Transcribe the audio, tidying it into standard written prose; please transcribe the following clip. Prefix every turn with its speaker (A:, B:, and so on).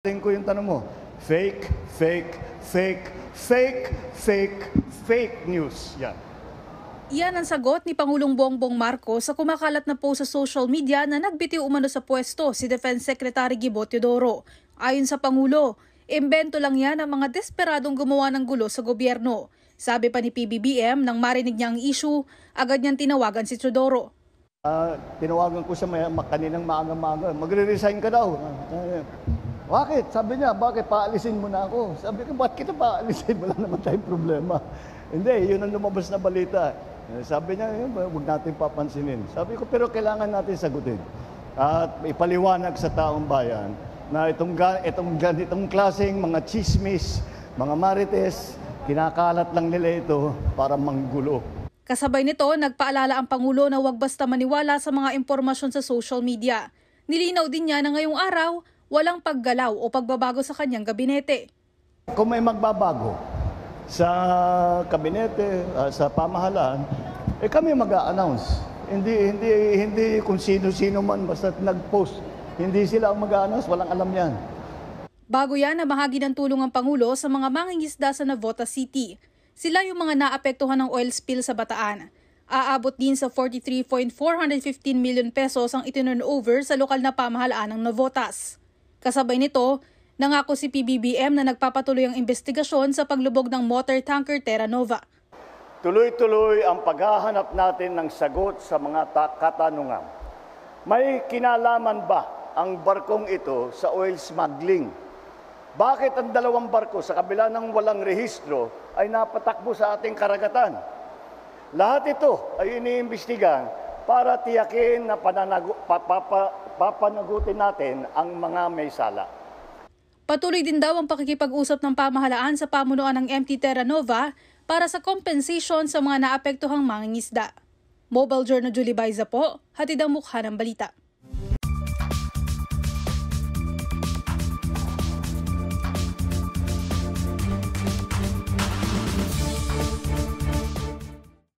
A: Tingin ko yung tanong mo, fake, fake, fake, fake, fake, fake news. Yan.
B: Iyan ang sagot ni Pangulong Bongbong Marcos sa kumakalat na post sa social media na nagbitiw umano sa pwesto si Defense Secretary Gibo Teodoro. Ayon sa Pangulo, imbento lang yan ang mga desperadong gumawa ng gulo sa gobyerno. Sabi pa ni PBBM nang marinig niya ang issue, agad niyang tinawagan si Teodoro.
A: Tinawagan ko siya kaninang maaga-maaga, magre-resign ka daw. Bakit? Sabi niya, bakit paalisin mo na ako? Sabi ko, bakit kita paalisin? Wala naman tayong problema. Hindi, yun ang lumabas na balita. Sabi niya, huwag natin papansinin. Sabi ko, pero kailangan natin sagutin. At ipaliwanag sa taong bayan na itong ganitong klaseng mga chismis, mga marites, kinakalat lang nila ito para manggulo.
B: Kasabay nito, nagpaalala ang Pangulo na huwag basta maniwala sa mga impormasyon sa social media. Nilinaw din niya na ngayong araw, walang paggalaw o pagbabago sa kanyang gabinete.
A: Kung may magbabago sa kabinete, sa pamahalaan, kami mag-a-announce. Hindi kung sino-sino man basta nag-post. Hindi sila ang mag-a-announce, walang alam yan.
B: Bago yan, nabahagi ng tulong ang Pangulo sa mga mangingisda sa Navotas City. Sila yung mga naapektuhan ng oil spill sa Bataan. Aabot din sa 43.415 million pesos ang itinurn over sa lokal na pamahalaan ng Navotas. Kasabay nito, nangako si PBBM na nagpapatuloy ang investigasyon sa paglubog ng motor tanker Terra Nova.
A: Tuloy-tuloy ang paghahanap natin ng sagot sa mga katanungan. May kinalaman ba ang barkong ito sa oil smuggling? Bakit ang dalawang barko sa kabila ng walang rehistro ay napatakbo sa ating karagatan? Lahat ito ay iniimbestigahan para tiyakin na papanagutin natin ang mga may sala.
B: Patuloy din daw ang pakikipag-usap ng pamahalaan sa pamunuan ng MT Terra Nova para sa compensation sa mga naapektuhang mangingisda. Mobile Journal Julie Baiza po, hatid ang mukha ng balita.